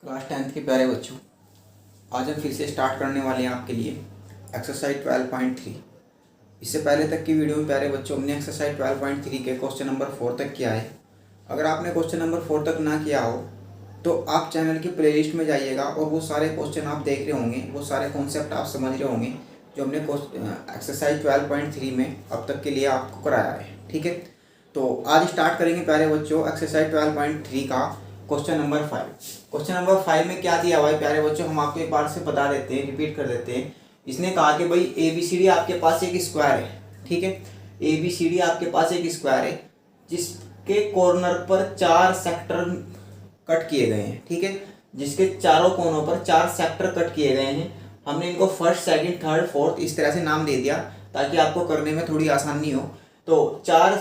Class 10th के प्यारे बच्चों, आज हम फिर से स्टार्ट करने वाले हैं आपके लिए एक्सरसाइज 12.3। इससे पहले तक की वीडियो में प्यारे बच्चों हमने एक्सरसाइज 12.3 के क्वेश्चन नंबर 4 तक किया है। अगर आपने क्वेश्चन नंबर 4 तक ना किया हो तो आप चैनल की प्लेलिस्ट में जाइएगा और वो सारे क्वेश्चन आप देख रहे होंगे, वो सारे कॉन्सेप्ट आप समझ रहे होंगे जो हमने एक्सरसाइज 12.3 में अब तक के लिए आपको कराया है। ठीक है, तो आज स्टार्ट करेंगे प्यारे बच्चों एक्सरसाइज 12.3 का क्वेश्चन नंबर 5। क्वेश्चन नंबर 5 में क्या दिया हुआ है प्यारे बच्चों, हम आपको एक बार से बता देते हैं, रिपीट कर देते हैं। इसने कहा कि भाई ABCD आपके पास एक स्क्वायर है। ठीक है, ABCD आपके पास एक स्क्वायर है जिसके कॉर्नर पर 4 सेक्टर कट किए गए हैं। ठीक है, जिसके चारों कोनों पर 4 सेक्टर कट किए गए हैं। हमने इनको फर्स्ट, सेकंड, थर्ड, फोर्थ इस तरह से नाम दे दिया ताकि आपको करने में थोड़ी आसानी हो। तो 4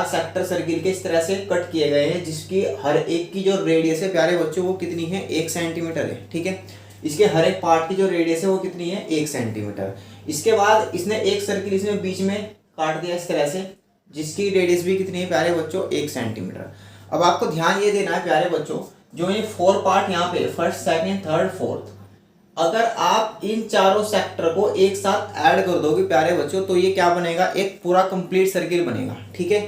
सेक्टर सर्किल के इस तरह से कट किए गए हैं जिसकी हर एक की जो रेडियस है प्यारे बच्चों वो कितनी है, 1 सेंटीमीटर है। ठीक है, इसके हर एक पार्ट की जो रेडियस है वो कितनी है, 1 सेंटीमीटर। इसके बाद इसने एक सर्किल इसमें बीच में काट दिया इस तरह से जिसकी रेडियस भी कितनी है प्यारे बच्चों, 1 सेंटीमीटर। अब आपको ध्यान ये देना है प्यारे बच्चों, जो ये 4 पार्ट यहाँ पे फर्स्ट, सेकंड, थर्ड, फोर्थ, अगर आप इन चारों सेक्टर को एक साथ ऐड कर दोगे प्यारे बच्चों तो ये क्या बनेगा, एक पूरा कंप्लीट सर्किल बनेगा। ठीक है,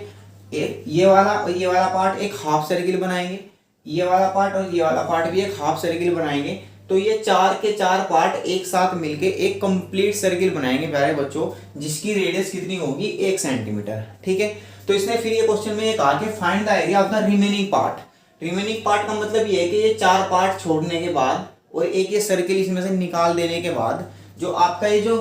एक ये वाला और ये वाला पार्ट एक हाफ सर्किल बनाएंगे, ये वाला पार्ट और ये वाला पार्ट भी एक हाफ सर्किल बनाएंगे। तो ये 4 के 4 पार्ट एक साथ मिलके एक कंप्लीट सर्किल बनाएंगे प्यारे बच्चों जिसकी रेडियस कितनी होगी, 1 सेंटीमीटर। ठीक है, तो इसने फिर ये क्वेश्चन में ये कहा कि find the area of the remaining part. Remaining part का मतलब ये है कि ये 4 पार्ट छोड़ने के बाद और एक ये सर्किल इसमें से निकाल देने के बाद जो आपका ये जो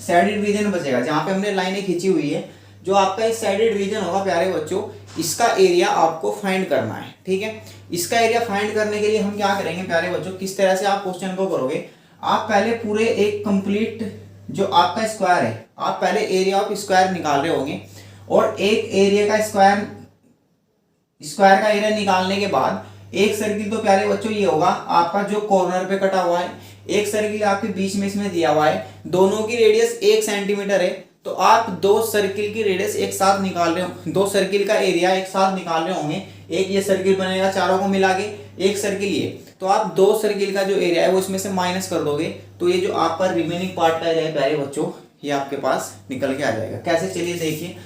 सैडेड रीजन बचेगा, जहाँ पे हमने लाइनें खींची हुई है, जो आपका ये सैडेड रीजन होगा प्यारे बच्चों, इसका एरिया आपको फाइंड करना है। ठीक है, इसका एरिया फाइंड करने के लिए हम क्या करेंगे प्यारे बच्चों, किस तरह से आप क्वेश्चन को करोगे, आप पहले पूरे एक कंप्लीट जो आपका स्क्वायर है, आप पहले एरिया ऑफ स्क्वायर निकाल रहे होंगे और एक एरिया का स्क्वायर का एरिया निकालने के बाद एक सर्किल तो प्यारे बच्चों ये होगा आपका जो कॉर्नर पे कटा हुआ है, एक सर्किल आपके बीच में इसमें दिया हुआ है, दोनों की रेडियस 1 सेंटीमीटर है। तो आप 2 सर्किल की रेडियस एक साथ निकाल रहे हो, 2 सर्किल का एरिया एक साथ निकाल रहे होंगे। एक ये सर्किल बनेगा चारों को मिला के, एक सर्किल ये, तो आप 2 सर्किल का जो एरिया है वो इसमें से माइनस कर दोगे तो ये जो आपका रिमेनिंग पार्ट का एरिया है प्यारे बच्चों ये आपके पास निकल के आ जाएगा। कैसे, चलिए देखिए।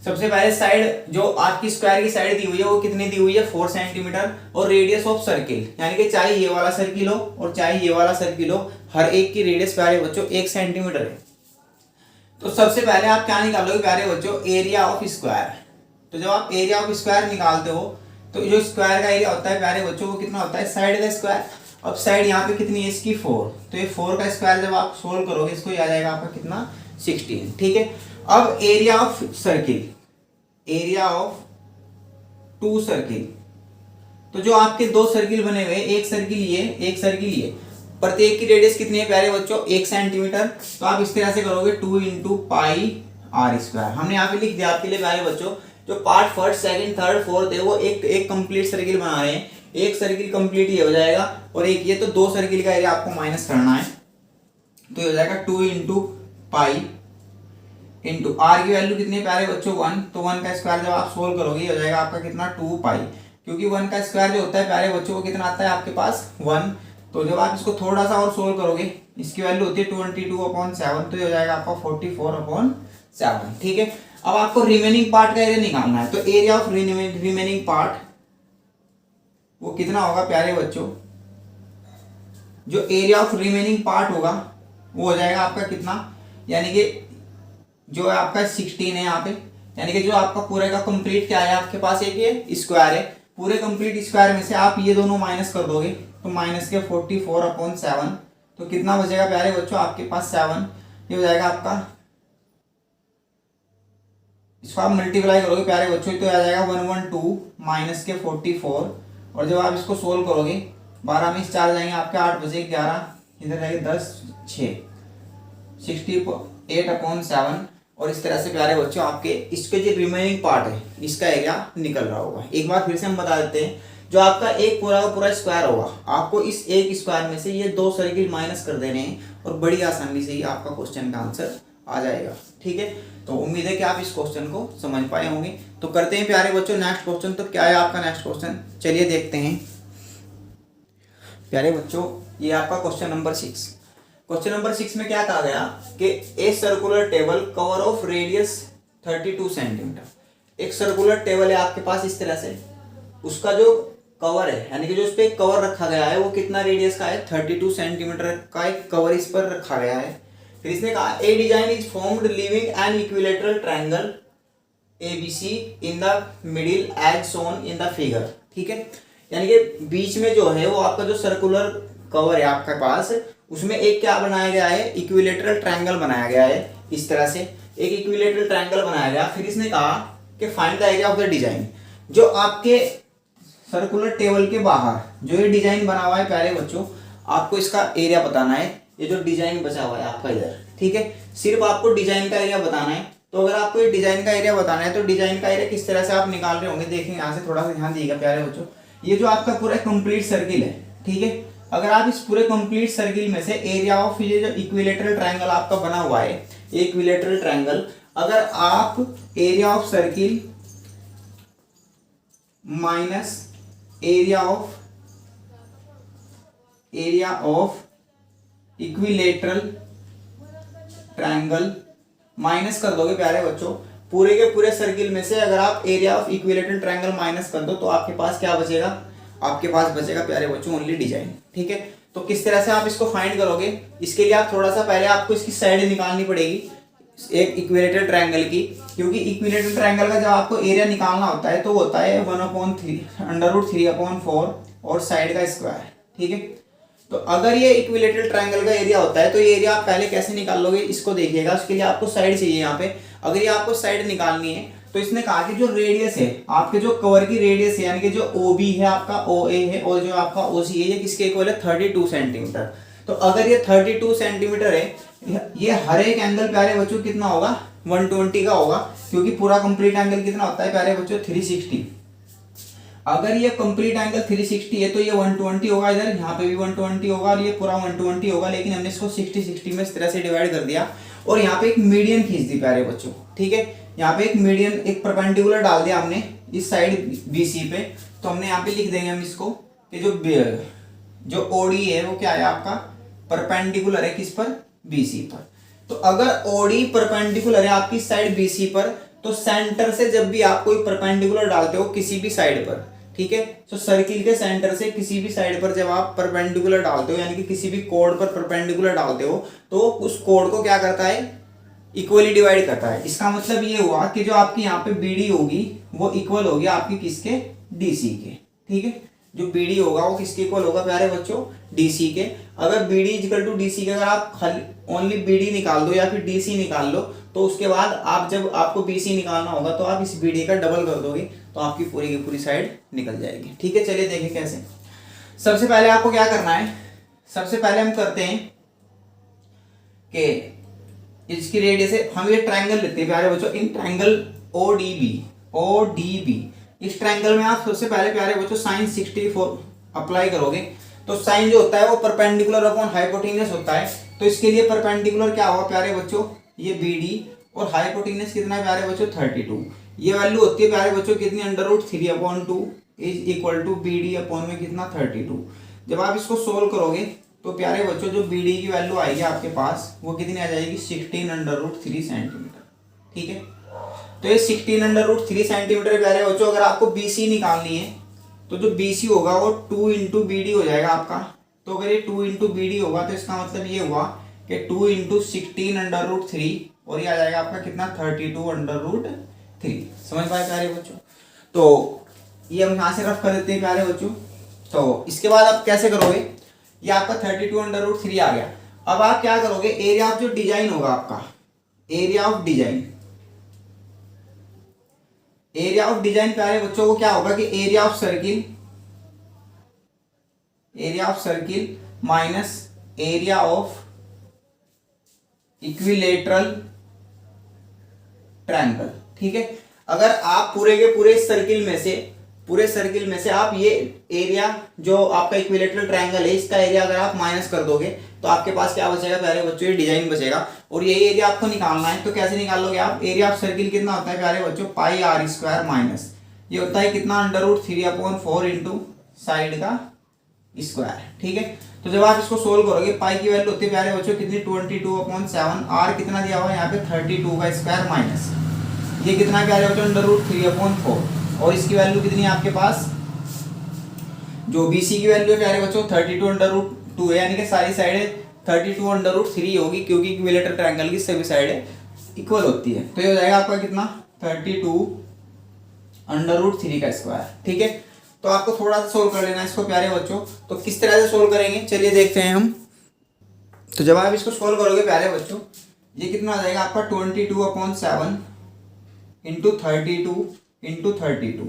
सबसे पहले साइड जो आपकी स्क्वायर की साइड दी हुई है वो कितनी दी हुई है, 4 सेंटीमीटर, और रेडियस ऑफ सर्किल यानी कि चाहे ये वाला सर्किल हो और चाहे ये वाला सर्किल हो, हर एक की रेडियस प्यारे बच्चों 1 सेंटीमीटर है। तो सबसे पहले आप क्या निकालोगे प्यारे बच्चों, एरिया ऑफ स्क्वायर। तो जब आप एरिया ऑफ स्क्वायर निकालते हो तो जो स्क्वायर का एरिया होता है प्यारे बच्चों वो कितना होता है, साइड का स्क्वायर। अब साइड यहाँ पे कितनी है इसकी, 4, तो ये 4 का स्क्वायर जब आप सोल्व करोगे इसको आ जाएगा आपका कितना, 16। ठीक है, अब area of circle, area of 2 circle, तो जो आपके 2 सर्किल बने हुए, एक सर्किल ये, एक सर्किल ये, प्रत्येक की रेडियस कितनी है प्यारे बच्चों, 1 सेंटीमीटर। तो आप इस तरह से करोगे 2 × पाई r स्क्वायर। हमने यहाँ पे लिख दिया आपके लिए प्यारे बच्चों, जो part first, second, third, fourth है वो एक कंप्लीट सर्किल बना रहे हैं, एक सर्किल कंप्लीट ये हो जाएगा और एक ये, तो 2 सर्किल का एरिया आपको माइनस करना है। तो ये हो जाएगा 2 × पाई इंटू आर की वैल्यू कितनी है प्यारे बच्चों, 1, तो 1 का स्क्वायर जब आप सोल्व करोगे हो जाएगा आपका कितना, 2 पाई, क्योंकि 1 का स्क्वायर जो होता है प्यारे बच्चों वो कितना आता है आपके पास, 1। तो जब आप इसको थोड़ा सा और सोल्व करोगे इसकी वैल्यू होती है 22/7, तो ये हो जाएगा आपका 44/7। ठीक है, अब आपको रिमेनिंग पार्ट का एरिया निकालना है। तो एरिया ऑफ रिमेनिंग पार्ट वो कितना होगा प्यारे बच्चों, जो एरिया ऑफ रिमेनिंग पार्ट होगा वो हो जाएगा आपका कितना, यानी कि जो आपका 16 है यहाँ पे, यानी कि जो आपका पूरे का कंप्लीट क्या है आपके पास, एक ये स्क्वायर है, पूरे कंप्लीट स्क्वायर में से आप ये दोनों माइनस कर दोगे तो माइनस के 44/7, तो कितना बचेगा प्यारे बच्चों आपके पास, 7। ये हो जाएगा आपका, इसको आप मल्टीप्लाई करोगे प्यारे बच्चों तो आ जाएगा 112 माइनस के 44, और जब आप इसको सोल्व करोगे 12 में 4 जाएंगे आपके 8 बजे 11, इधर जाएंगे 10, 6, 68/7, और इस तरह से प्यारे बच्चों आपके इसके जो रिमेनिंग पार्ट है इसका एरिया निकल रहा होगा। एक बार फिर से हम बता देते हैं, जो आपका एक पूरा का पूरा स्क्वायर होगा, आपको इस एक स्क्वायर में से ये 2 सर्किल माइनस कर देने हैं और बड़ी आसानी से ही आपका क्वेश्चन का आंसर आ जाएगा। ठीक है, तो उम्मीद है कि आप इस क्वेश्चन को समझ पाए होंगे। तो करते हैं प्यारे बच्चों नेक्स्ट क्वेश्चन। तो क्या है आपका नेक्स्ट क्वेश्चन, चलिए देखते हैं। प्यारे बच्चों, ये आपका क्वेश्चन नंबर 6। क्वेश्चन नंबर 6 में क्या कहा गया कि a circular table cover of radius 32 centimetre. एक सर्कुलर टेबल है आपके पास इस तरह से, उसका जो कवर है यानी कि जो उस पर कवर रखा गया है वो कितना रेडियस का है, 32 सेंटीमीटर का एक कवर इस पर रखा गया है। फिर इसने कहा a design is formed leaving an equilateral triangle ABC in the middle as shown in the figure. ठीक है, यानी कि बीच में जो है वो आपका जो सर्कुलर कवर है आपके पास, उसमें एक क्या बनाया गया है, इक्विलेटरल ट्रायंगल बनाया गया है। इस तरह से एक इक्विलेटरल ट्रायंगल बनाया गया। फिर इसने कहा कि find the area of the design. जो आपके सर्कुलर टेबल के बाहर जो ये डिजाइन बना हुआ है प्यारे बच्चों, आपको इसका एरिया बताना है। ये जो डिजाइन बचा हुआ है आपका इधर, ठीक है, सिर्फ आपको डिजाइन का एरिया बताना है। तो अगर आपको ये डिजाइन का एरिया बताना है तो डिजाइन का एरिया किस तरह से आप निकाल रहे होंगे, देखिए यहाँ से थोड़ा सा ध्यान दीजिएगा प्यारे बच्चों। ये जो आपका पूरा कंप्लीट सर्किल है, ठीक है, अगर आप इस पूरे कंप्लीट सर्किल में से एरिया ऑफ ये जो इक्विलेटरल ट्रायंगल आपका बना हुआ है, इक्विलेटरल ट्रायंगल, अगर आप area of circle minus area of equilateral triangle minus कर दोगे प्यारे बच्चों, पूरे के पूरे सर्किल में से अगर आप area of equilateral triangle minus कर दो तो आपके पास क्या बचेगा, आपके पास बचेगा प्यारे बच्चों ओनली डिजाइन। ठीक है, तो किस तरह से आप इसको फाइंड करोगे, इसके लिए आप थोड़ा सा पहले आपको इसकी साइड निकालनी पड़ेगी एक इक्विलेटरल ट्रायंगल की, क्योंकि इक्विलेटरल ट्रायंगल का जब आपको एरिया निकालना होता है तो होता है 1/3 और साइड का स्क्वायर। ठीक है, तो अगर ये इक्विलेटरल ट्रायंगल का एरिया होता है तो ये एरिया आप पहले कैसे निकालोगे इसको देखिएगा। उसके लिए आपको साइड चाहिए यहाँ पे। अगर ये आपको साइड निकालनी है तो इसने कहा कि जो रेडियस है आपके, जो कवर की रेडियस है यानी कि जो OB है आपका, OA है और जो आपका OC है, ये किसके इक्वल है, 32 सेंटीमीटर। तो अगर ये 32 सेंटीमीटर है, ये हर एक एंगल प्यारे बच्चों कितना होगा, 120 का होगा, क्योंकि पूरा कंप्लीट एंगल कितना होता है प्यारे बच्चों, 360। अगर ये कंप्लीट एंगल 360 है तो ये 120 होगा, इधर यहाँ पे भी 120 होगा और ये पूरा 120 होगा, लेकिन हमने इसको 60-60 में इस तरह से डिवाइड कर दिया और यहाँ पे एक मीडियन खींच दी प्यारे बच्चों। ठीक है, यहाँ पे एक मीडियन, एक परपेंडिकुलर डाल दिया हमने इस साइड BC पे। तो हमने यहाँ पे लिख देंगे हम इसको कि जो OD है वो क्या है आपका, परपेंडिकुलर है किस पर, BC पर। तो अगर OD परपेंडिकुलर है आपकी साइड BC पर, तो सेंटर से जब भी आप कोई परपेंडिकुलर डालते हो किसी भी साइड पर, ठीक है, तो सर्किल के सेंटर से किसी भी साइड पर जब आप परपेंडिकुलर डालते हो यानी कि किसी भी कोड पर परपेंडिकुलर डालते हो तो उस कोड को क्या करता है, इक्वली डिवाइड करता है। इसका मतलब ये हुआ कि जो आपकी यहाँ पे BD होगी वो इक्वल होगी आपकी किसके, DC के। ठीक है, जो BD होगा वो किसके इक्वल होगा प्यारे बच्चों, DC के। अगर BD इक्वल टू DC के, अगर आप खाली ओनली BD निकाल दो या फिर DC निकाल लो तो उसके बाद आप जब आपको BC निकालना होगा तो आप इस BD का डबल कर दोगे तो आपकी पूरी की पूरी साइड निकल जाएगी। ठीक है, चलिए देखें कैसे। सबसे पहले आपको क्या करना है, सबसे पहले हम करते हैं कि इसकी रेडियस है, हम ये ट्रायंगल लेते हैं प्यारे बच्चों, इन ट्रायंगल ODB। इस ट्रायंगल में आप सबसे पहले प्यारे बच्चों sin 64 अप्लाई करोगे। तो साइन जो होता है वो परपेंडिकुलर अपॉन हाइपोटेन्यूस होता है, तो इसके लिए परपेंडिकुलर क्या होगा प्यारे बच्चों, ये BD, और हाइपोटेन्यूस कितना है प्यारे बच्चों, 32। ये वैल्यू होती है प्यारे बच्चों कितनी, √3/2 is equal to BD upon में कितना, 32। जब आप इसको सोल्व करोगे तो प्यारे बच्चों जो BD की वैल्यू आएगी आपके पास वो कितनी आ जाएगी, 16√3 सेंटीमीटर। ठीक है, तो ये 16√3 सेंटीमीटर प्यारे बच्चों। अगर आपको BC निकालनी है तो जो BC होगा वो 2 × BD हो जाएगा आपका। तो अगर ये 2 × BD होगा तो इसका मतलब ये हुआ कि 2 × 16√3 और ये आ जाएगा आपका कितना, 32√3। समझ पाए प्यारे बच्चों। तो ये हम यहाँ से रफ कर देते हैं प्यारे बच्चों। तो इसके बाद आप कैसे करोगे, ये आपका 32√3 आ गया। अब आप क्या करोगे, एरिया ऑफ जो डिजाइन होगा आपका, एरिया ऑफ डिजाइन प्यारे बच्चों को क्या होगा कि area of circle minus area of equilateral triangle. ठीक है, अगर आप पूरे के पूरे सर्किल में से आप ये एरिया जो आपका इक्विलेटरल ट्रायंगल है इसका एरिया अगर आप माइनस कर दोगे तो आपके पास क्या बचेगा प्यारे बच्चों, ये डिजाइन बचेगा। और यही एरिया आपको निकालना है। तो कैसे निकालोगे आप, एरिया ऑफ सर्किल कितना होता है प्यारे बच्चों, πr² माइनस ये होता है कितना, √3/4 इंटू साइड का स्क्वायर। ठीक है, तो जब आप इसको सोल्व करोगे पाई की वैल्यू होती है प्यारे बच्चों कितनी 22/7, आर कितना दिया हुआ है यहाँ पे 32 का स्क्वायर माइनस ये कितना है प्यारे बच्चों √3/4 और इसकी वैल्यू कितनी है आपके पास जो BC की वैल्यू है प्यारे बच्चों 32/2 है, यानी कि सारी साइडें 32/3 होगी क्योंकि इक्विलेटरल ट्रायंगल की सभी साइडें इक्वल होती है। तो ये हो जाएगा आपका कितना 32/3 का स्क्वायर। ठीक है, तो आपको थोड़ा सा सोल्व कर लेना है इसको प्यारे बच्चों। तो किस तरह से सोल्व करेंगे चलिए देखते हैं हम। तो जब आप इसको सोल्व करोगे प्यारे बच्चों ये कितना आ जाएगा आपका 22/7 इंटू 32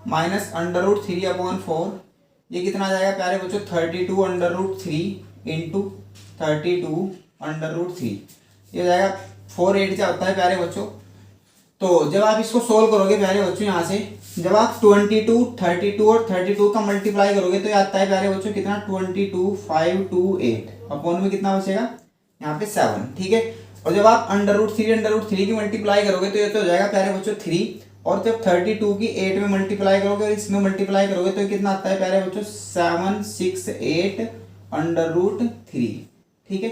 माइनस √3/4 ये कितना आ जाएगा प्यारे बच्चों 32/3 इंटू 32/3 ये हो जाएगा 4/8 क्या होता है प्यारे बच्चों। तो जब आप इसको सोल्व करोगे प्यारे बच्चों यहाँ से जब आप 22, 32 और 32 का मल्टीप्लाई करोगे तो ये आता है प्यारे बच्चों कितना 22,528 अपॉन में कितना बचेगा यहाँ पे 7। ठीक है, और जब आप √3 की मल्टीप्लाई करोगे तो ये तो हो जाएगा प्यारे बच्चों 3 और जब 32 की 8 में मल्टीप्लाई करोगे और इसमें मल्टीप्लाई करोगे तो कितना आता है प्यारे बच्चों 768√3। ठीक है,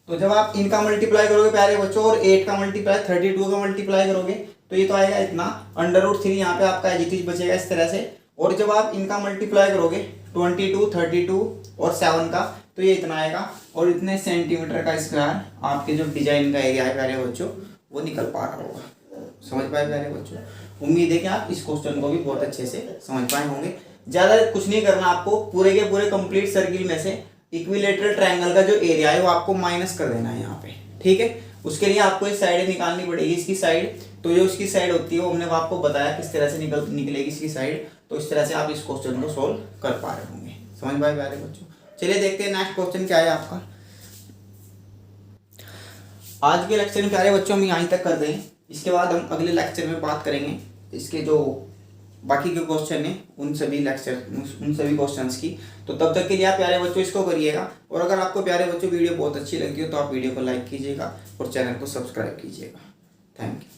तो जब आप इनका मल्टीप्लाई करोगे प्यारे बच्चों और 8 का मल्टीप्लाई 32 का मल्टीप्लाई करोगे तो ये तो आएगा इतना √3 यहाँ पे आपका एजिटिज बचेगा इस तरह से। और जब आप इनका मल्टीप्लाई करोगे 22, 32 और 7 का तो ये इतना आएगा और इतने सेंटीमीटर का स्क्वायर आपके जो डिजाइन का एरिया है प्यारे बच्चों वो निकल पा रहा होगा। समझ पाए प्यारे बच्चों, उम्मीद है कि आप इस क्वेश्चन को भी बहुत अच्छे से समझ पाए होंगे। ज़्यादा कुछ नहीं करना आपको, पूरे के पूरे कंप्लीट सर्किल में से इक्विलेटरल ट्रायंगल का जो एरिया है वो आपको माइनस कर देना है यहाँ पे। ठीक है, उसके लिए आपको ये साइडें निकालनी पड़ेगी इसकी साइड। तो जो उसकी साइड होती है वो हमने आपको बताया किस तरह से निकलेगी इसकी साइड। तो इस तरह से आप इस क्वेश्चन को सोल्व कर पा रहे होंगे। समझ पाए प्यारे बच्चों, चलिए देखते हैं नेक्स्ट क्वेश्चन क्या है आपका। आज के लेक्चर में प्यारे बच्चों हम यहीं तक कर दें, इसके बाद हम अगले लेक्चर में बात करेंगे इसके जो बाकी के क्वेश्चन है उन सभी क्वेश्चंस की। तो तब तक के लिए आप प्यारे बच्चों इसको करिएगा और अगर आपको प्यारे बच्चों वीडियो बहुत अच्छी लगी हो तो आप वीडियो को लाइक कीजिएगा और चैनल को सब्सक्राइब कीजिएगा। Thank you.